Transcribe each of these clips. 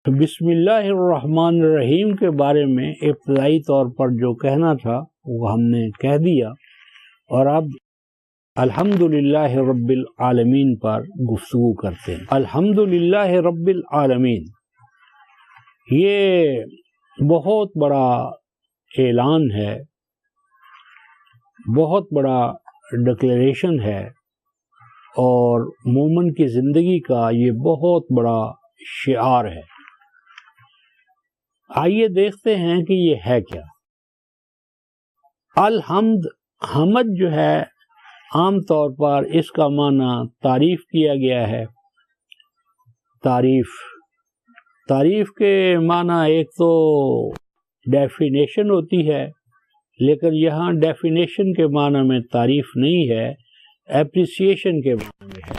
بسم اللہ الرحمن الرحیم کے بارے میں ابتدائی طور پر جو کہنا تھا وہ ہم نے کہہ دیا، اور اب الحمدللہ رب العالمین پر گفتگو کرتے ہیں۔ الحمدللہ رب العالمین، یہ بہت بڑا اعلان ہے، بہت بڑا ڈکلیریشن ہے، اور مومن کی زندگی کا یہ بہت بڑا شعار ہے۔ آئیے دیکھتے ہیں کہ یہ ہے کیا۔ الحمد، حمد جو ہے عام طور پر اس کا معنی تعریف کیا گیا ہے۔ تعریف کے معنی ایک تو ڈیفینیشن ہوتی ہے، لیکن یہاں ڈیفینیشن کے معنی میں تعریف نہیں ہے، اپریسیشن کے معنی میں ہے،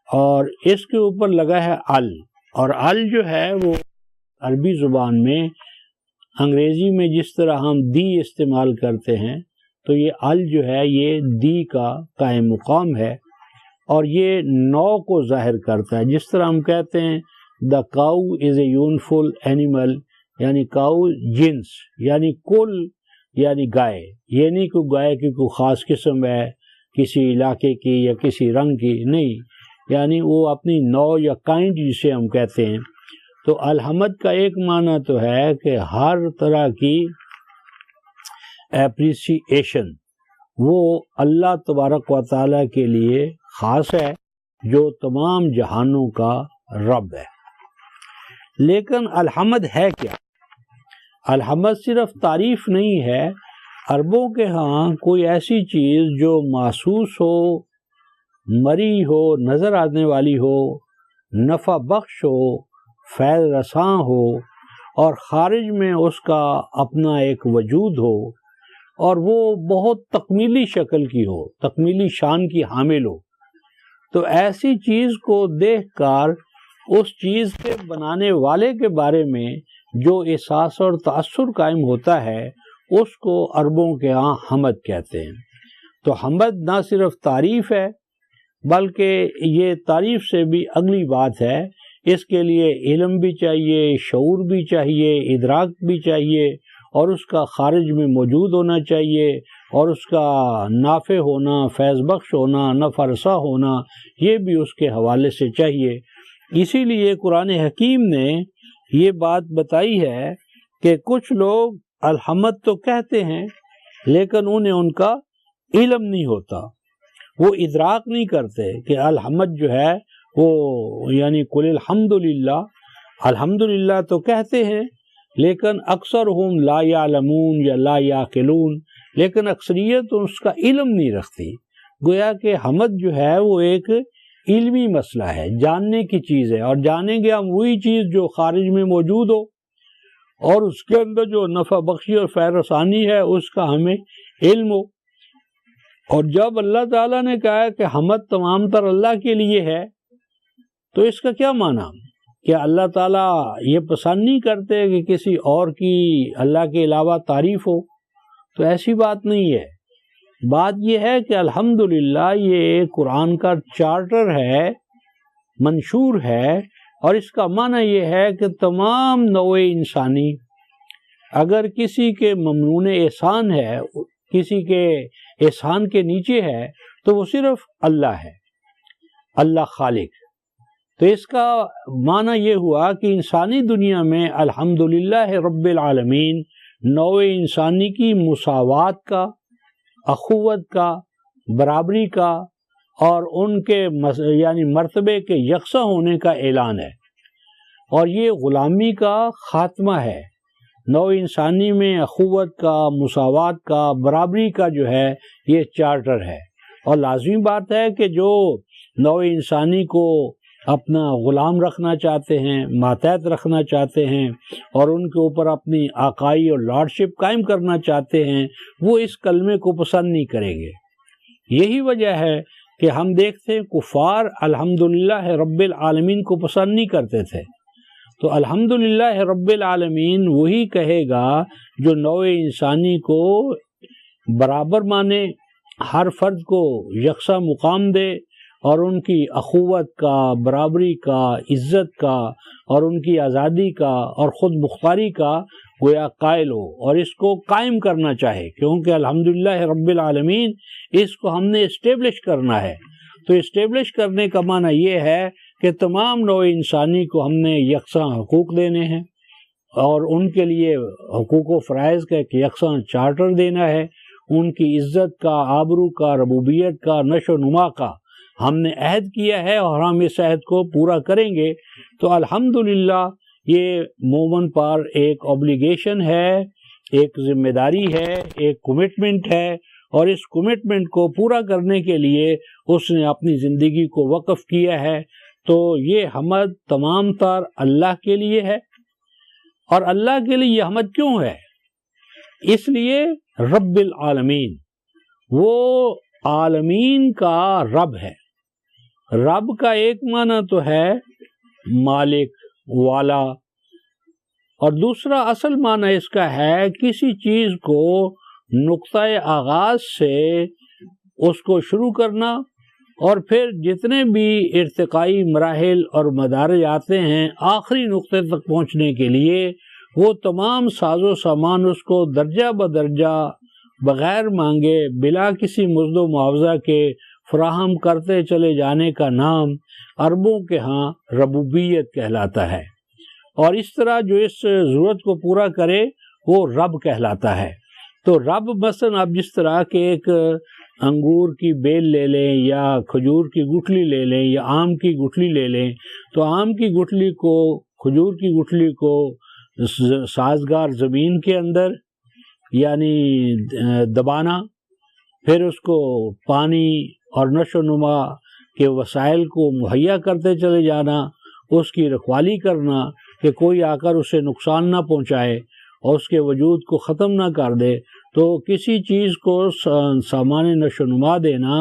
اور اس کے اوپر لگا ہے ال، اور ال جو ہے وہ عربی زبان میں، انگریزی میں جس طرح ہم دی استعمال کرتے ہیں، تو یہ ال جو ہے یہ دی کا قائم مقام ہے، اور یہ نوع کو ظاہر کرتا ہے۔ جس طرح ہم کہتے ہیں دا کاؤ از اے یونیفل اینیمل، یعنی کاؤ جنس، یعنی کل، یعنی گائے، یہ نہیں کہ گائے کی کوئی خاص قسم ہے کسی علاقے کی یا کسی رنگ کی، نہیں، یعنی وہ اپنی نوع یا کائنڈ جسے ہم کہتے ہیں۔ تو الحمد کا ایک معنی تو ہے کہ ہر طرح کی اپریسیشن وہ اللہ تبارک و تعالیٰ کے لیے خاص ہے، جو تمام جہانوں کا رب ہے۔ لیکن الحمد ہے کیا؟ الحمد صرف تعریف نہیں ہے۔ عربوں کے ہاں کوئی ایسی چیز جو محسوس ہو، مری ہو، نظر آنے والی ہو، نفع بخش ہو، فیض رساں ہو، اور خارج میں اس کا اپنا ایک وجود ہو، اور وہ بہت تکمیلی شکل کی ہو، تکمیلی شان کی حامل ہو، تو ایسی چیز کو دیکھ کر اس چیز کے بنانے والے کے بارے میں جو احساس اور تأثر قائم ہوتا ہے، اس کو عربوں کے ہاں حمد کہتے ہیں۔ تو حمد نہ صرف تعریف ہے، بلکہ یہ تعریف سے بھی اگلی بات ہے، اس کے لیے علم بھی چاہیے، شعور بھی چاہیے، ادراک بھی چاہیے، اور اس کا خارج میں موجود ہونا چاہیے، اور اس کا نافع ہونا، فیض بخش ہونا، نفع رساں ہونا، یہ بھی اس کے حوالے سے چاہیے۔ اسی لیے قرآن حکیم نے یہ بات بتائی ہے کہ کچھ لوگ الحمد تو کہتے ہیں، لیکن انہیں ان کا علم نہیں ہوتا، وہ ادراک نہیں کرتے کہ الحمد جو ہے وہ، یعنی قل الحمدللہ، الحمدللہ تو کہتے ہیں، لیکن اکثرہم لا یعلمون یا لا یعقلون، لیکن اکثریت اس کا علم نہیں رکھتی۔ گویا کہ حمد جو ہے وہ ایک علمی مسئلہ ہے، جاننے کی چیز ہے، اور جانیں گے ہم وہی چیز جو خارج میں موجود ہو، اور اس کے اندر جو نفع بخشی اور فیض رسانی ہے اس کا ہمیں علم ہو۔ اور جب اللہ تعالیٰ نے کہا کہ حمد تمام تر اللہ کے لیے ہے، تو اس کا کیا معنی؟ کہ اللہ تعالیٰ یہ پسند نہیں کرتے کہ کسی اور کی اللہ کے علاوہ تعریف ہو؟ تو ایسی بات نہیں ہے۔ بات یہ ہے کہ الحمدللہ یہ قرآن کا چارٹر ہے، منشور ہے، اور اس کا معنی یہ ہے کہ تمام نوع انسانی اگر کسی کے ممنون احسان ہے، کسی کے احسان کے نیچے ہے، تو وہ صرف اللہ ہے، اللہ خالق۔ تو اس کا معنی یہ ہوا کہ انسانی دنیا میں الحمدللہ رب العالمین نوع انسانی کی مساوات کا، اخوت کا، برابری کا، اور ان کے یعنی مرتبے کے یکساں ہونے کا اعلان ہے، اور یہ غلامی کا خاتمہ ہے۔ نوع انسانی میں اخوت کا، مساوات کا، برابری کا جو ہے یہ چارٹر ہے، اور لازمی بات ہے کہ جو نوع انسانی کو اپنا غلام رکھنا چاہتے ہیں، ماتحت رکھنا چاہتے ہیں، اور ان کے اوپر اپنی آقائی اور لارڈشپ قائم کرنا چاہتے ہیں، وہ اس کلمے کو پسند نہیں کریں گے۔ یہی وجہ ہے کہ ہم دیکھتے ہیں کفار الحمدللہ رب العالمین کو پسند نہیں کرتے تھے۔ تو الحمدللہ رب العالمین وہی کہے گا جو نوع انسانی کو برابر مانے، ہر فرد کو یکساں مقام دے، اور ان کی اخوت کا، برابری کا، عزت کا اور ان کی آزادی کا اور خود مختاری کا گویا قائل ہو اور اس کو قائم کرنا چاہے، کیونکہ الحمدللہ رب العالمین اس کو ہم نے اسٹیبلش کرنا ہے۔ تو اسٹیبلش کرنے کا معنی یہ ہے کہ تمام نوع انسانی کو ہم نے یکساں حقوق دینے ہیں اور ان کے لیے حقوق و فرائض کا ایک یکساں چارٹر دینا ہے، ان کی عزت کا، آبرو کا، ربوبیت کا، نشو و نما کا ہم نے عہد کیا ہے اور ہم اس عہد کو پورا کریں گے۔ تو الحمدللہ یہ مومن پر ایک اوبلیگیشن ہے، ایک ذمہ داری ہے، ایک کمٹمنٹ ہے، اور اس کمٹمنٹ کو پورا کرنے کے لیے اس نے اپنی زندگی کو وقف کیا ہے۔ تو یہ حمد تمام تر اللہ کے لیے ہے، اور اللہ کے لیے یہ حمد کیوں ہے؟ اس لیے رب العالمین، وہ عالمین کا رب ہے۔ رب کا ایک معنی تو ہے مالک، والا، اور دوسرا اصل معنی اس کا ہے کسی چیز کو نقطہ آغاز سے اس کو شروع کرنا، اور پھر جتنے بھی ارتقائی مراحل اور مدارج آتے ہیں آخری نقطے تک پہنچنے کے لیے، وہ تمام ساز و سامان اس کو درجہ بدرجہ بغیر مانگے، بلا کسی مزد و معاوضہ کے فراہم کرتے چلے جانے کا نام عربوں کے ہاں ربوبیت کہلاتا ہے، اور اس طرح جو اس ضرورت کو پورا کرے وہ رب کہلاتا ہے۔ تو رب مثلا آپ جس طرح کہ ایک انگور کی بیل لے لیں یا کھجور کی گٹھلی لے لیں یا آم کی گٹھلی لے لیں، تو آم کی گٹھلی کو، کھجور کی گٹھلی کو سازگار زمین کے اندر یعنی دبانا، پھر اس کو پانی اور نشو و نما کے وسائل کو مہیا کرتے چلے جانا، اس کی رکھوالی کرنا کہ کوئی آ کر اسے نقصان نہ پہنچائے اور اس کے وجود کو ختم نہ کر دے۔ تو کسی چیز کو سامان نشو و نما دینا،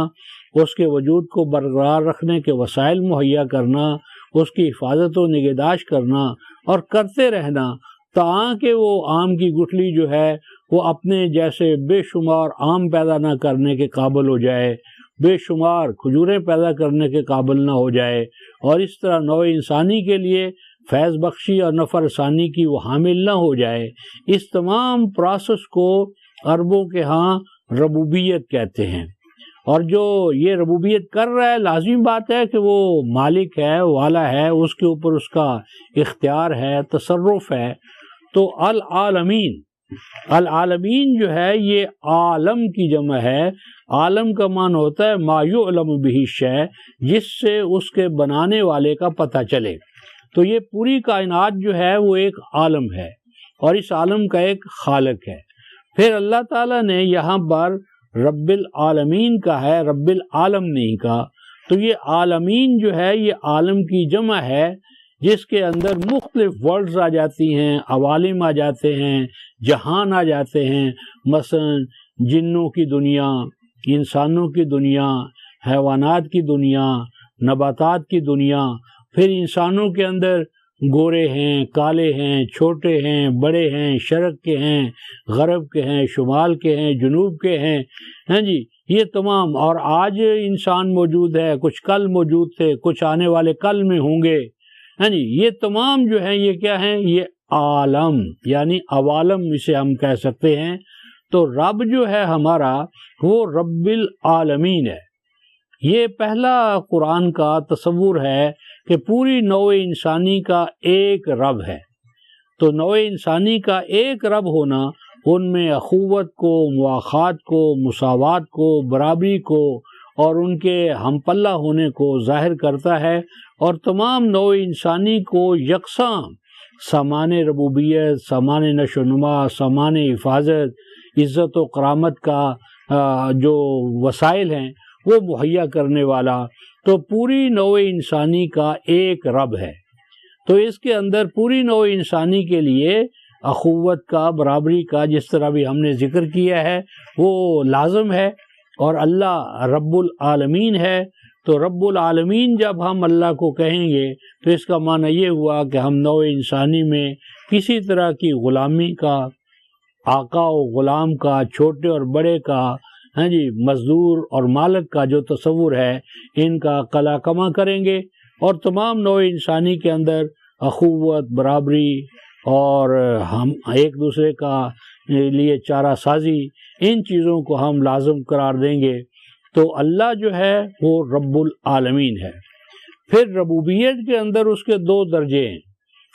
اس کے وجود کو برقرار رکھنے کے وسائل مہیا کرنا، اس کی حفاظت و نگہداشت کرنا اور کرتے رہنا تاکہ وہ آم کی گٹھلی جو ہے وہ اپنے جیسے بے شمار آم پیدا نہ کرنے کے قابل ہو جائے، بے شمار کھجوریں پیدا کرنے کے قابل نہ ہو جائے، اور اس طرح نوع انسانی کے لیے فیض بخشی اور نفع رسانی کی وہ حامل نہ ہو جائے۔ اس تمام پروسیس کو عربوں کے ہاں ربوبیت کہتے ہیں، اور جو یہ ربوبیت کر رہا ہے لازمی بات ہے کہ وہ مالک ہے، والا ہے، اس کے اوپر اس کا اختیار ہے، تصرف ہے۔ تو العالمین، العالمین جو ہے یہ عالم کی جمع ہے۔ عالم کا معنی ہوتا ہے ما یعلم بہ الشیء، جس سے اس کے بنانے والے کا پتہ چلے۔ تو یہ پوری کائنات جو ہے وہ ایک عالم ہے، اور اس عالم کا ایک خالق ہے۔ پھر اللہ تعالیٰ نے یہاں پر رب العالمین کا ہے، رب العالم نہیں کہا۔ تو یہ عالمین جو ہے یہ عالم کی جمع ہے، جس کے اندر مختلف ورلڈز آ جاتی ہیں، عوالم آ جاتے ہیں، جہان آ جاتے ہیں، مثلا جنوں کی دنیا، انسانوں کی دنیا، حیوانات کی دنیا، نباتات کی دنیا، پھر انسانوں کے اندر گورے ہیں، کالے ہیں، چھوٹے ہیں، بڑے ہیں، شرق کے ہیں، غرب کے ہیں، شمال کے ہیں، جنوب کے ہیں، ہاں جی، یہ تمام۔ اور آج انسان موجود ہے، کچھ کل موجود تھے، کچھ آنے والے کل میں ہوں گے، ہاں جی، یہ تمام جو ہیں یہ کیا ہیں؟ یہ عالم یعنی عوالم اسے ہم کہہ سکتے ہیں۔ تو رب جو ہے ہمارا وہ رب العالمین ہے۔ یہ پہلا قرآن کا تصور ہے کہ پوری نوع انسانی کا ایک رب ہے۔ تو نوع انسانی کا ایک رب ہونا ان میں اخوت کو، مواخات کو، مساوات کو، برابری کو اور ان کے ہم پلہ ہونے کو ظاہر کرتا ہے، اور تمام نوع انسانی کو یکساں سامان ربوبیت، سامان نشو و نما، سامان حفاظت، عزت و کرامت کا جو وسائل ہیں وہ مہیا کرنے والا۔ تو پوری نوع انسانی کا ایک رب ہے۔ تو اس کے اندر پوری نوع انسانی کے لیے اخوت کا، برابری کا، جس طرح بھی ہم نے ذکر کیا ہے، وہ لازم ہے، اور اللہ رب العالمین ہے۔ تو رب العالمین جب ہم اللہ کو کہیں گے تو اس کا معنی یہ ہوا کہ ہم نوع انسانی میں کسی طرح کی غلامی کا، آقا و غلام کا، چھوٹے اور بڑے کا، ہاں جی مزدور اور مالک کا جو تصور ہے ان کا قلع کما کریں گے، اور تمام نوع انسانی کے اندر اخوت، برابری اور ہم ایک دوسرے کا لیے چارہ سازی، ان چیزوں کو ہم لازم قرار دیں گے، تو اللہ جو ہے وہ رب العالمین ہے۔ پھر ربوبیت کے اندر اس کے دو درجے ہیں،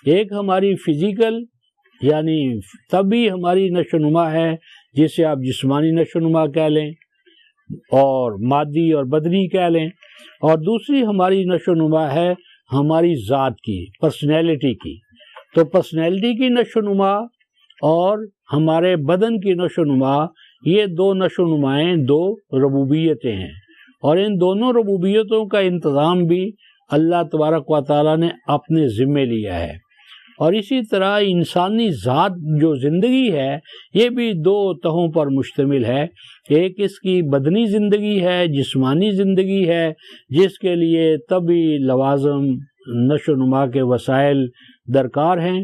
ایک ہماری فزیکل یعنی طبعی ہماری نشو نما ہے، جسے آپ جسمانی نشو نما کہہ لیں اور مادی اور بدنی کہہ لیں، اور دوسری ہماری نشو نما ہے ہماری ذات کی، پرسنالٹی کی۔ تو پرسنالٹی کی نشو نما اور ہمارے بدن کی نشو نما، یہ دو نشو نمائیں دو ربوبیتیں ہیں، اور ان دونوں ربوبیتوں کا انتظام بھی اللہ تبارک و تعالیٰ نے اپنے ذمے لیا ہے۔ اور اسی طرح انسانی ذات جو زندگی ہے یہ بھی دو تہوں پر مشتمل ہے، ایک اس کی بدنی زندگی ہے، جسمانی زندگی ہے، جس کے لیے طبعی لوازم، نشو نما کے وسائل درکار ہیں،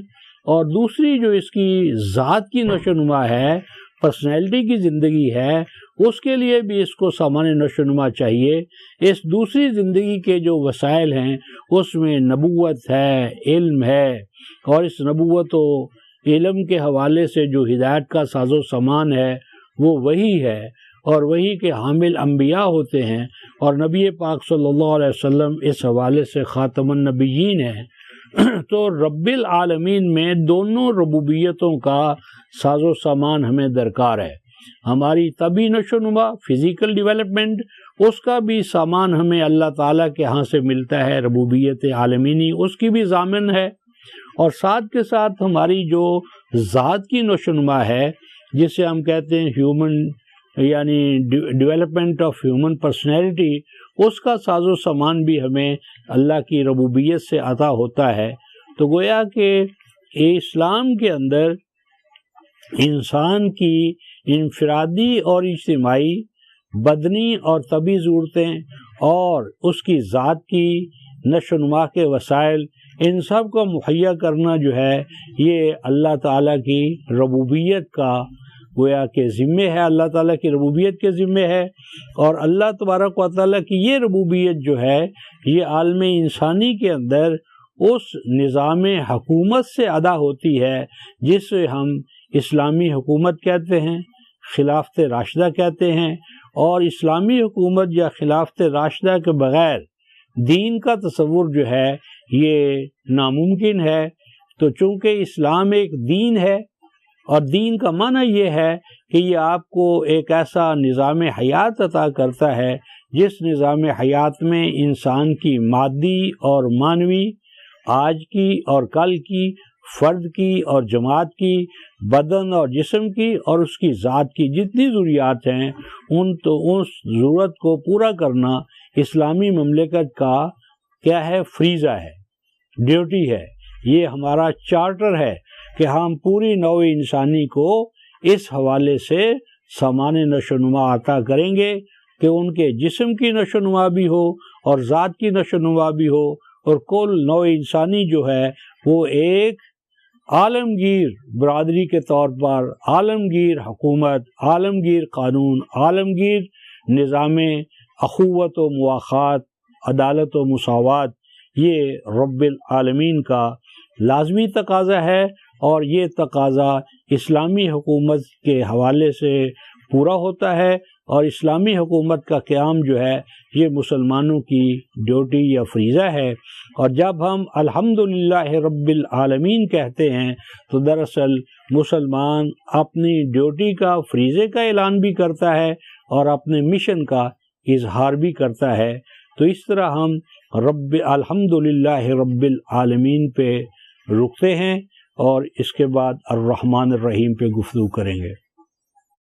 اور دوسری جو اس کی ذات کی نشو نما ہے، پرسنالٹی کی زندگی ہے، اس کے لیے بھی اس کو سامان نشو نما چاہیے۔ اس دوسری زندگی کے جو وسائل ہیں اس میں نبوت ہے، علم ہے، اور اس نبوت و علم کے حوالے سے جو ہدایت کا ساز و سامان ہے وہ وہی ہے، اور وہی کے حامل انبیاء ہوتے ہیں، اور نبی پاک صلی اللہ علیہ وسلم اس حوالے سے خاتم النبیین ہیں۔ تو رب العالمین میں دونوں ربوبیتوں کا ساز و سامان ہمیں درکار ہے۔ ہماری طبعی نشو نما، فزیکل ڈیولپمنٹ، اس کا بھی سامان ہمیں اللہ تعالیٰ کے ہاں سے ملتا ہے، ربوبیت عالمینی اس کی بھی ضامن ہے، اور ساتھ کے ساتھ ہماری جو ذات کی نشو نما ہے جسے ہم کہتے ہیں ہیومن یعنی ڈیولپمنٹ آف ہیومن پرسنالٹی، اس کا ساز و سامان بھی ہمیں اللہ کی ربوبیت سے عطا ہوتا ہے۔ تو گویا کہ اسلام کے اندر انسان کی انفرادی اور اجتماعی، بدنی اور طبعی ضرورتیں اور اس کی ذات کی نشو نما کے وسائل، ان سب کو مہیا کرنا جو ہے یہ اللہ تعالیٰ کی ربوبیت کا گویا کہ ذمہ ہے، اللہ تعالیٰ کی ربوبیت کے ذمہ ہے۔ اور اللہ تبارک و تعالیٰ کی یہ ربوبیت جو ہے یہ عالم انسانی کے اندر اس نظام حکومت سے ادا ہوتی ہے جسے ہم اسلامی حکومت کہتے ہیں، خلافت راشدہ کہتے ہیں، اور اسلامی حکومت یا خلافت راشدہ کے بغیر دین کا تصور جو ہے یہ ناممکن ہے۔ تو چونکہ اسلام ایک دین ہے، اور دین کا معنی یہ ہے کہ یہ آپ کو ایک ایسا نظام حیات عطا کرتا ہے جس نظام حیات میں انسان کی مادی اور معنوی، آج کی اور کل کی، فرد کی اور جماعت کی، بدن اور جسم کی اور اس کی ذات کی جتنی ضروریات ہیں اس ضرورت کو پورا کرنا اسلامی مملکت کا کیا ہے، فریضہ ہے، ڈیوٹی ہے، یہ ہمارا چارٹر ہے کہ ہم پوری نوع انسانی کو اس حوالے سے سامان نشو نما عطا کریں گے کہ ان کے جسم کی نشو نما بھی ہو اور ذات کی نشو نما بھی ہو، اور کل نوع انسانی جو ہے وہ ایک عالمگیر برادری کے طور پر عالمگیر حکومت، عالمگیر قانون، عالمگیر نظام اخوت و مواخات، عدالت و مساوات، یہ رب العالمین کا لازمی تقاضا ہے، اور یہ تقاضا اسلامی حکومت کے حوالے سے پورا ہوتا ہے، اور اسلامی حکومت کا قیام جو ہے یہ مسلمانوں کی ڈیوٹی یا فریضہ ہے۔ اور جب ہم الحمدللہ رب العالمین کہتے ہیں تو دراصل مسلمان اپنی ڈیوٹی کا، فریضے کا اعلان بھی کرتا ہے اور اپنے مشن کا اظہار بھی کرتا ہے۔ تو اس طرح ہم الحمدللہ رب العالمین پہ رکتے ہیں، اور اس کے بعد الرحمن الرحیم پہ گفتگو کریں گے۔